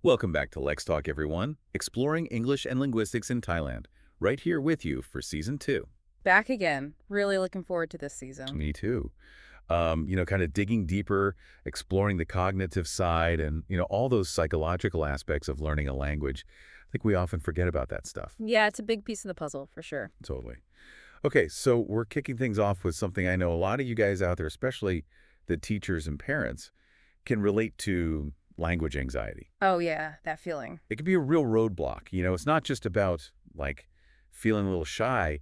Welcome back to LexTalk, everyone. Exploring English and linguistics in Thailand. Right here with you for Season 2. Back again. Really looking forward to this season. Me too. Kind of digging deeper, exploring the cognitive side and, all those psychological aspects of learning a language. I think we often forget about that stuff. Yeah, it's a big piece of the puzzle for sure. Totally. Okay, so we're kicking things off with something I know a lot of you guys out there, especially the teachers and parents, can relate to language anxiety. Oh, yeah, that feeling. It can be a real roadblock. It's not just about, feeling a little shy.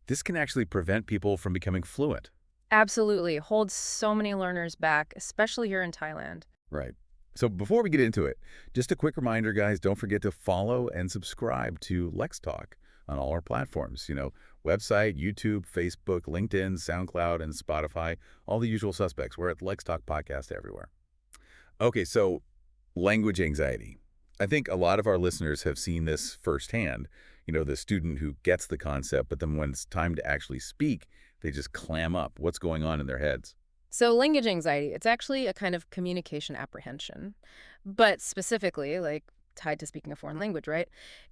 This can actually prevent people from becoming fluent. Absolutely. Holds so many learners back, especially here in Thailand. Right. So before we get into it, just a quick reminder, guys, don't forget to follow and subscribe to LexTalk on all our platforms. Website, YouTube, Facebook, LinkedIn, SoundCloud, and Spotify, all the usual suspects. We're at LexTalk Podcast everywhere. Okay, so language anxiety. I think a lot of our listeners have seen this firsthand. The student who gets the concept, but then when it's time to actually speak, they just clam up. What's going on in their heads? So language anxiety, it's actually a kind of communication apprehension. But specifically, like tied to speaking a foreign language, right?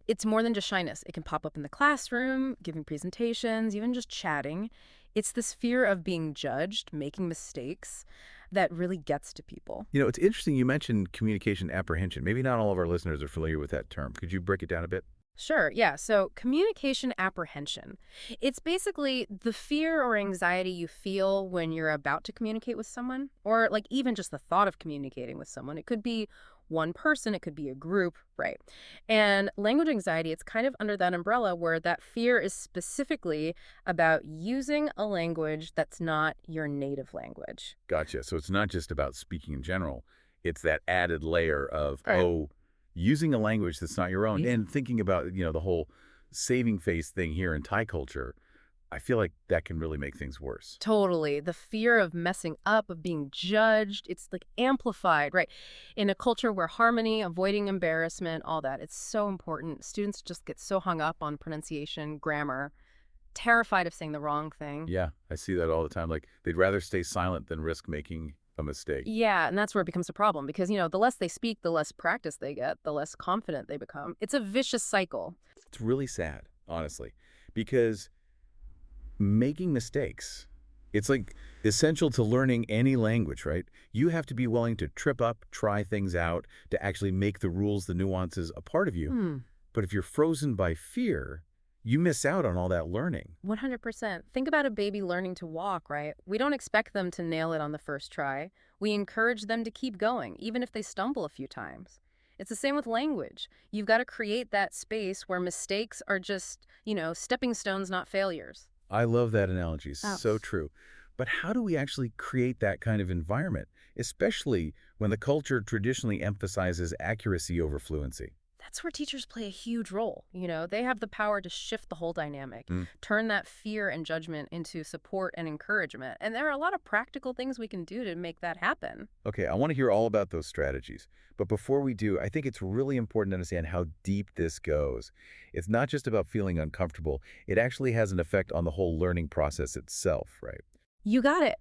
It's more than just shyness. It can pop up in the classroom, giving presentations, even just chatting. It's this fear of being judged, making mistakes that really gets to people. It's interesting you mentioned communication apprehension. Maybe not all of our listeners are familiar with that term. Could you break it down a bit? Sure, yeah. So communication apprehension. It's basically the fear or anxiety you feel when you're about to communicate with someone, or like even just the thought of communicating with someone. It could be one person, it could be a group, right? And language anxiety, it's kind of under that umbrella where that fear is specifically about using a language that's not your native language. Gotcha. So it's not just about speaking in general. It's that added layer of, Right. using a language that's not your own. And thinking about, the whole saving face thing here in Thai culture, I feel like that can really make things worse. Totally. The fear of messing up, of being judged, it's like amplified, right? In a culture where harmony, avoiding embarrassment, all that, it's so important. Students just get so hung up on pronunciation, grammar, terrified of saying the wrong thing. Yeah, I see that all the time. Like, they'd rather stay silent than risk making a mistake. Yeah, and that's where it becomes a problem because, the less they speak, the less practice they get, the less confident they become. It's a vicious cycle. It's really sad, honestly, because making mistakes, it's like essential to learning any language, right? You have to be willing to trip up, try things out, to actually make the rules, the nuances a part of you. Hmm. But if you're frozen by fear, you miss out on all that learning. 100%. Think about a baby learning to walk, right? We don't expect them to nail it on the first try. We encourage them to keep going, even if they stumble a few times. It's the same with language. You've got to create that space where mistakes are just, stepping stones, not failures. I love that analogy. It's Oh. so true. But how do we actually create that kind of environment, especially when the culture traditionally emphasizes accuracy over fluency? That's where teachers play a huge role. They have the power to shift the whole dynamic, Mm. turn that fear and judgment into support and encouragement. And there are a lot of practical things we can do to make that happen. Okay, I want to hear all about those strategies. But before we do, I think it's really important to understand how deep this goes. It's not just about feeling uncomfortable. It actually has an effect on the whole learning process itself, right? You got it.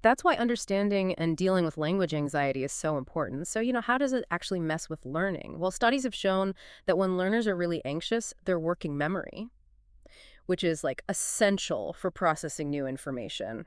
That's why understanding and dealing with language anxiety is so important. So, how does it actually mess with learning? Well, studies have shown that when learners are really anxious, their working memory, which is like essential for processing new information,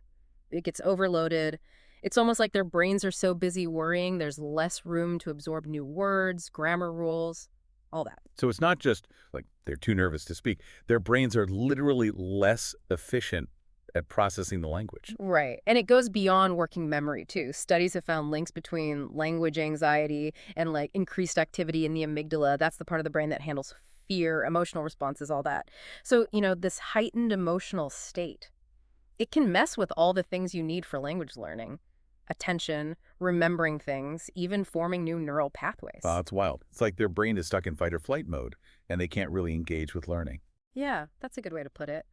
it gets overloaded. It's almost like their brains are so busy worrying, there's less room to absorb new words, grammar rules, all that. So it's not just like they're too nervous to speak. Their brains are literally less efficient at processing the language. Right. And it goes beyond working memory, too. Studies have found links between language anxiety and like increased activity in the amygdala. That's the part of the brain that handles fear, emotional responses, all that. So, this heightened emotional state, it can mess with all the things you need for language learning. Attention, remembering things, even forming new neural pathways. It's wild. It's like their brain is stuck in fight or flight mode, and they can't really engage with learning. Yeah, that's a good way to put it.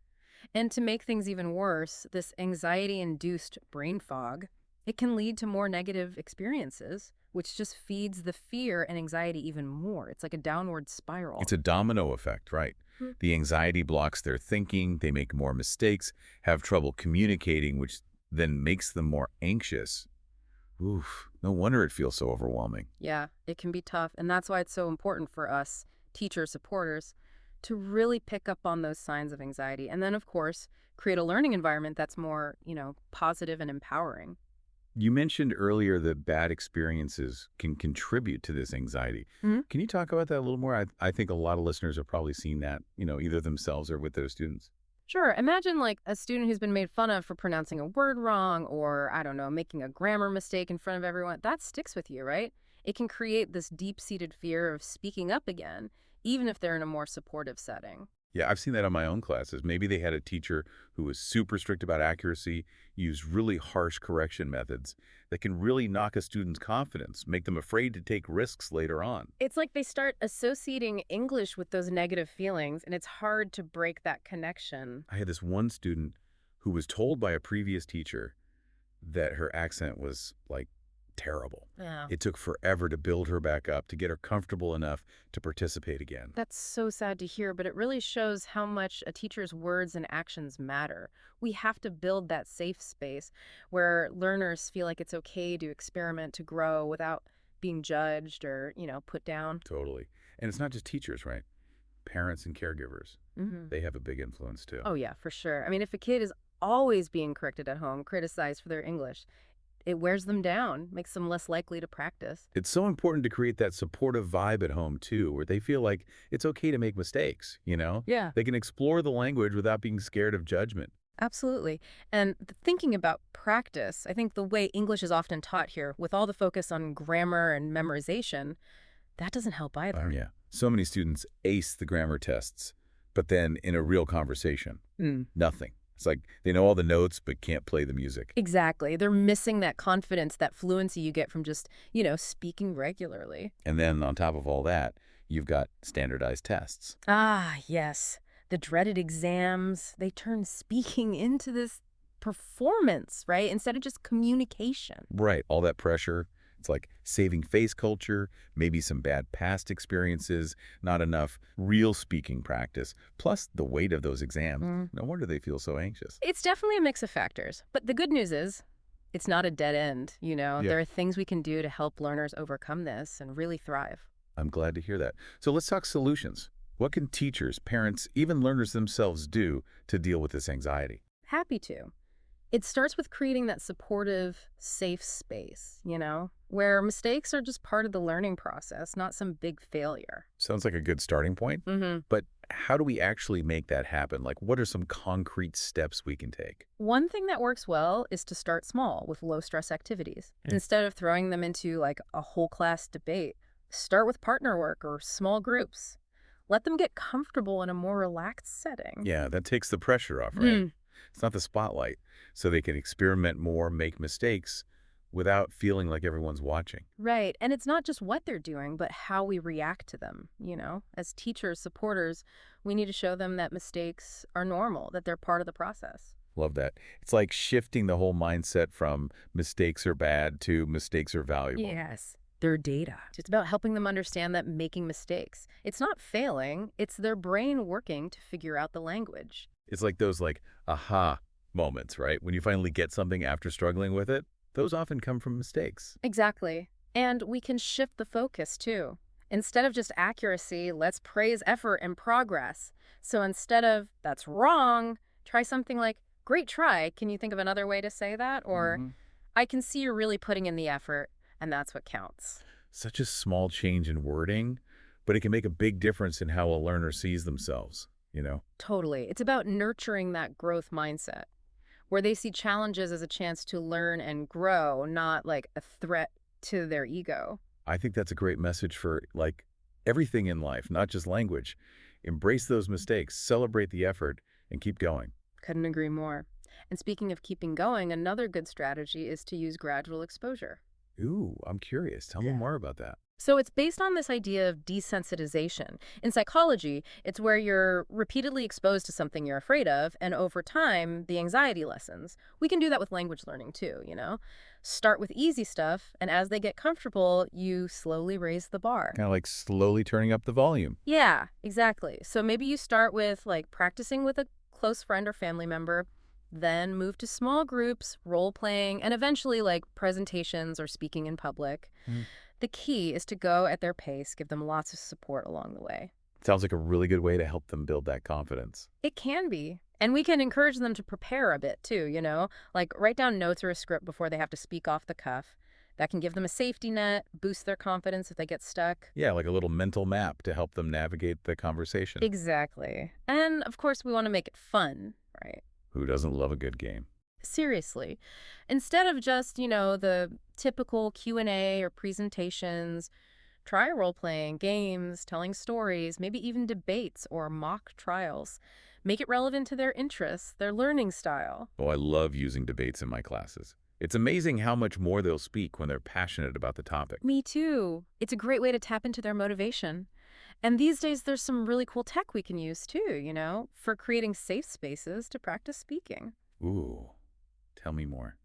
And to make things even worse, this anxiety-induced brain fog, it can lead to more negative experiences, which just feeds the fear and anxiety even more. It's like a downward spiral. It's a domino effect, right? Hmm. The anxiety blocks their thinking, they make more mistakes, have trouble communicating, which then makes them more anxious, Oof, no wonder it feels so overwhelming. Yeah, it can be tough. And that's why it's so important for us, teacher supporters, to really pick up on those signs of anxiety. And then, of course, create a learning environment that's more, positive and empowering. You mentioned earlier that bad experiences can contribute to this anxiety. Mhm. Can you talk about that a little more? I think a lot of listeners have probably seen that, either themselves or with their students. Sure. Imagine like a student who's been made fun of for pronouncing a word wrong or, I don't know, making a grammar mistake in front of everyone. That sticks with you, right? It can create this deep-seated fear of speaking up again, even if they're in a more supportive setting. Yeah, I've seen that on my own classes. Maybe they had a teacher who was super strict about accuracy, used really harsh correction methods that can really knock a student's confidence, make them afraid to take risks later on. It's like they start associating English with those negative feelings, and it's hard to break that connection. I had this one student who was told by a previous teacher that her accent was like terrible. Yeah. It took forever to build her back up, to get her comfortable enough to participate again. That's so sad to hear, but it really shows how much a teacher's words and actions matter. We have to build that safe space where learners feel like it's okay to experiment, to grow without being judged or, put down. Totally. And it's not just teachers, right? Parents and caregivers, Hmm. they have a big influence too. Oh, yeah, for sure. I mean, if a kid is always being corrected at home, criticized for their English, it wears them down, makes them less likely to practice. It's so important to create that supportive vibe at home too, where they feel like it's okay to make mistakes. Yeah. They can explore the language without being scared of judgment. Absolutely. And thinking about practice, I think the way English is often taught here, with all the focus on grammar and memorization, that doesn't help Oh, either. yeah. So many students ace the grammar tests, but then in a real conversation, Mm. nothing. It's like they know all the notes but can't play the music. Exactly. They're missing that confidence, that fluency you get from just, speaking regularly. And then on top of all that, you've got standardized tests. Ah, yes. The dreaded exams, they turn speaking into this performance, right? Instead of just communication. Right, all that pressure. It's like saving face culture, maybe some bad past experiences, not enough real speaking practice, plus the weight of those exams. Mm. No wonder they feel so anxious. It's definitely a mix of factors. But the good news is, it's not a dead end. Yeah. There are things we can do to help learners overcome this and really thrive. I'm glad to hear that. So let's talk solutions. What can teachers, parents, even learners themselves do to deal with this anxiety? Happy to. It starts with creating that supportive, safe space, where mistakes are just part of the learning process, not some big failure. Sounds like a good starting point, Hmm. but how do we actually make that happen? Like, what are some concrete steps we can take? One thing that works well is to start small with low-stress activities. Yeah. Instead of throwing them into like a whole class debate, start with partner work or small groups. Let them get comfortable in a more relaxed setting. Yeah, that takes the pressure off, right? Mm. It's not the spotlight, so they can experiment more, make mistakes without feeling like everyone's watching. Right. And it's not just what they're doing, but how we react to them. As teachers, supporters, we need to show them that mistakes are normal, that they're part of the process. Love that. It's like shifting the whole mindset from mistakes are bad to mistakes are valuable. Yes. Their data. It's about helping them understand that making mistakes, it's not failing, it's their brain working to figure out the language. It's like those aha moments, right? When you finally get something after struggling with it, those often come from mistakes. Exactly. And we can shift the focus too. Instead of just accuracy, let's praise effort and progress. So instead of, that's wrong, try something like, great try. Can you think of another way to say that? Or, Mhm. I can see you're really putting in the effort, and that's what counts. Such a small change in wording, but it can make a big difference in how a learner sees themselves. Totally. It's about nurturing that growth mindset, where they see challenges as a chance to learn and grow, not like a threat to their ego. I think that's a great message for everything in life, not just language. Embrace those mistakes, celebrate the effort, and keep going. Couldn't agree more. And speaking of keeping going, another good strategy is to use gradual exposure. Ooh, I'm curious. Tell me Yeah. more about that. So it's based on this idea of desensitization. In psychology, it's where you're repeatedly exposed to something you're afraid of, and over time, the anxiety lessens. We can do that with language learning too. Start with easy stuff, and as they get comfortable, you slowly raise the bar. Kind of like slowly turning up the volume. Yeah, exactly. So maybe you start with like practicing with a close friend or family member, Then move to small groups, role playing, and eventually like presentations or speaking in public. Mm. The key is to go at their pace, give them lots of support along the way. Sounds like a really good way to help them build that confidence. It can be. And we can encourage them to prepare a bit too, like write down notes or a script before they have to speak off the cuff. That can give them a safety net, boost their confidence if they get stuck. Yeah, like a little mental map to help them navigate the conversation. Exactly. And of course, we want to make it fun, right? Who doesn't love a good game? Seriously. Instead of just, the typical Q&A or presentations, try role-playing, games, telling stories, maybe even debates or mock trials. Make it relevant to their interests, their learning style. Oh, I love using debates in my classes. It's amazing how much more they'll speak when they're passionate about the topic. Me too. It's a great way to tap into their motivation. And these days, there's some really cool tech we can use too, for creating safe spaces to practice speaking. Ooh, tell me more.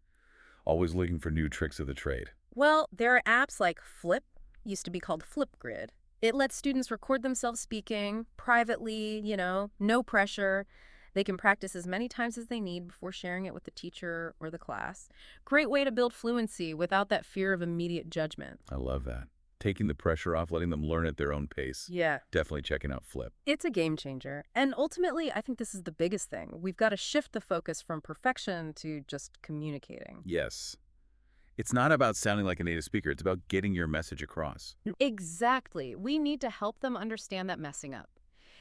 Always looking for new tricks of the trade. Well, there are apps like Flip, used to be called Flipgrid. It lets students record themselves speaking privately, no pressure. They can practice as many times as they need before sharing it with the teacher or the class. Great way to build fluency without that fear of immediate judgment. I love that. Taking the pressure off, letting them learn at their own pace. Yeah. Definitely checking out Flip. It's a game changer. And ultimately, I think this is the biggest thing. We've got to shift the focus from perfection to just communicating. Yes. It's not about sounding like a native speaker. It's about getting your message across. Exactly. We need to help them understand that messing up.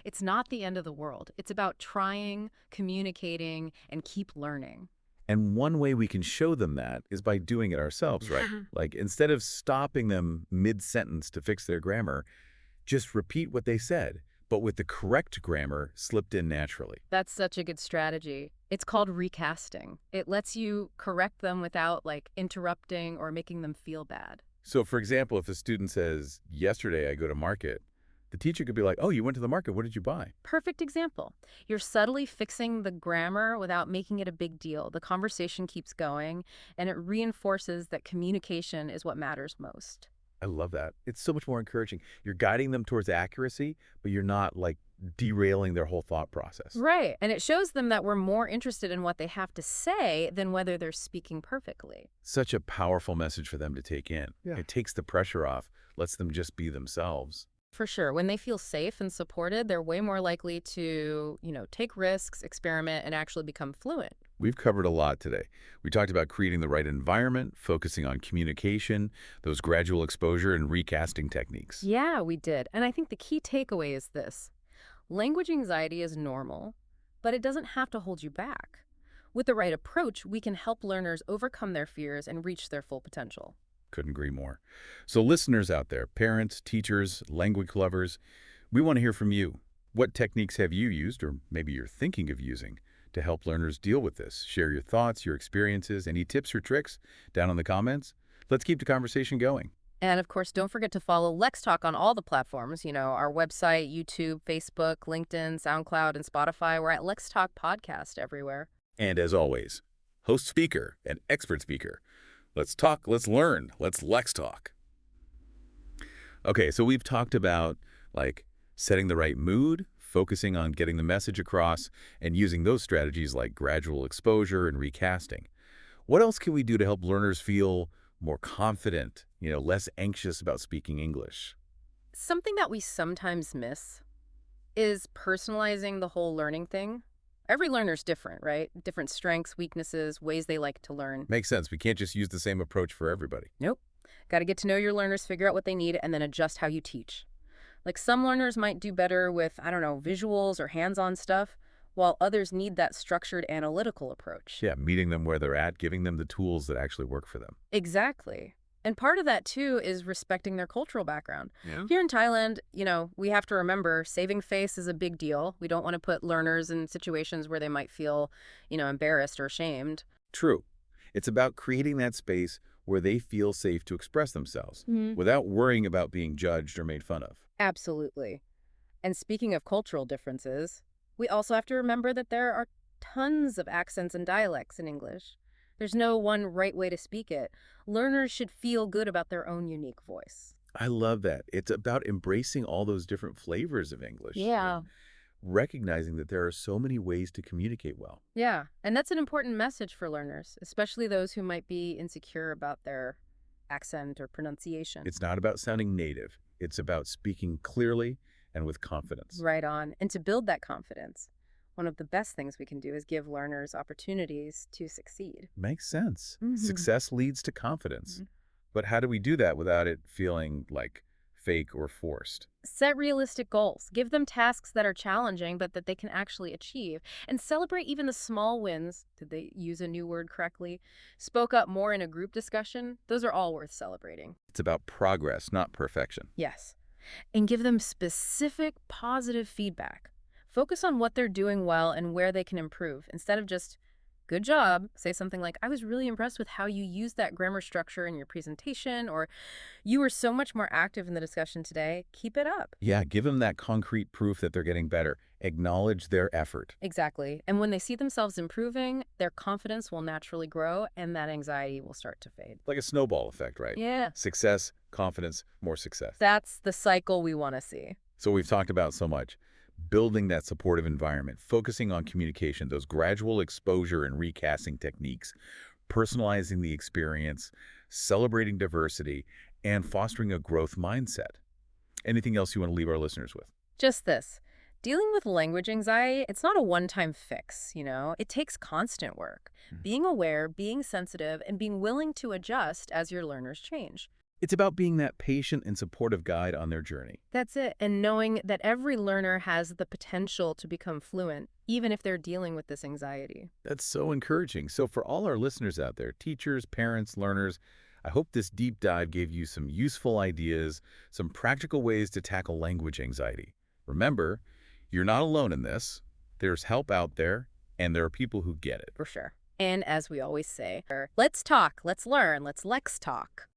It's not the end of the world. It's about trying, communicating, and keep learning. And one way we can show them that is by doing it ourselves, right? Like instead of stopping them mid-sentence to fix their grammar, just repeat what they said, but with the correct grammar slipped in naturally. That's such a good strategy. It's called recasting. It lets you correct them without interrupting or making them feel bad. So for example, if a student says, yesterday I go to market, the teacher could be like, oh, you went to the market. What did you buy? Perfect example. You're subtly fixing the grammar without making it a big deal. The conversation keeps going, and it reinforces that communication is what matters most. I love that. It's so much more encouraging. You're guiding them towards accuracy, but you're not derailing their whole thought process. Right. And it shows them that we're more interested in what they have to say than whether they're speaking perfectly. Such a powerful message for them to take in. Yeah. It takes the pressure off, lets them just be themselves. For sure. When they feel safe and supported, they're way more likely to, take risks, experiment, and actually become fluent. We've covered a lot today. We talked about creating the right environment, focusing on communication, those gradual exposure and recasting techniques. Yeah, we did. And I think the key takeaway is this. Language anxiety is normal, but it doesn't have to hold you back. With the right approach, we can help learners overcome their fears and reach their full potential. Couldn't agree more. So listeners out there, parents, teachers, language lovers, we want to hear from you. What techniques have you used, or maybe you're thinking of using, to help learners deal with this? Share your thoughts, your experiences, any tips or tricks down in the comments. Let's keep the conversation going. And of course, don't forget to follow LexTalk on all the platforms, our website, YouTube, Facebook, LinkedIn, SoundCloud, and Spotify. We're at LexTalk Podcast everywhere. And as always, host speaker and expert speaker. Let's talk, let's learn, let's Lex talk. Okay, so we've talked about setting the right mood, focusing on getting the message across, and using those strategies like gradual exposure and recasting. What else can we do to help learners feel more confident, less anxious about speaking English? Something that we sometimes miss is personalizing the whole learning thing. Every learner's different, right? Different strengths, weaknesses, ways they like to learn. Makes sense. We can't just use the same approach for everybody. Nope. Got to get to know your learners, figure out what they need, and then adjust how you teach. Some learners might do better with, visuals or hands-on stuff, while others need that structured analytical approach. Yeah, meeting them where they're at, giving them the tools that actually work for them. Exactly. And part of that, too, is respecting their cultural background. Yeah. Here in Thailand, we have to remember saving face is a big deal. We don't want to put learners in situations where they might feel, embarrassed or ashamed. True. It's about creating that space where they feel safe to express themselves without worrying about being judged or made fun of. Absolutely. And speaking of cultural differences, we also have to remember that there are tons of accents and dialects in English. There's no one right way to speak it. Learners should feel good about their own unique voice. I love that. It's about embracing all those different flavors of English. Yeah. recognizing that there are so many ways to communicate well. Yeah, and that's an important message for learners, especially those who might be insecure about their accent or pronunciation. It's not about sounding native. It's about speaking clearly and with confidence. Right on. And to build that confidence, one of the best things we can do is give learners opportunities to succeed. Makes sense. Hmm. Success leads to confidence. But how do we do that without it feeling like fake or forced? Set realistic goals. Give them tasks that are challenging but that they can actually achieve. And celebrate even the small wins. Did they use a new word correctly? Spoke up more in a group discussion. Those are all worth celebrating. It's about progress, not perfection. Yes. And give them specific positive feedback. Focus on what they're doing well and where they can improve instead of just, good job. Say something like, I was really impressed with how you used that grammar structure in your presentation, or you were so much more active in the discussion today. Keep it up. Yeah, give them that concrete proof that they're getting better. Acknowledge their effort. Exactly. And when they see themselves improving, their confidence will naturally grow and that anxiety will start to fade. Like a snowball effect, right? Yeah. Success, confidence, more success. That's the cycle we want to see. So we've talked about so much. Building that supportive environment, focusing on communication, those gradual exposure and recasting techniques, personalizing the experience, celebrating diversity, and fostering a growth mindset. Anything else you want to leave our listeners with? Just this. Dealing with language anxiety, it's not a one-time fix, It takes constant work. Being aware, being sensitive, and being willing to adjust as your learners change. It's about being that patient and supportive guide on their journey. That's it. And knowing that every learner has the potential to become fluent, even if they're dealing with this anxiety. That's so encouraging. So for all our listeners out there, teachers, parents, learners, I hope this deep dive gave you some useful ideas, some practical ways to tackle language anxiety. Remember, you're not alone in this. There's help out there, and there are people who get it. For sure. And as we always say, let's talk, let's learn, let's Lex talk.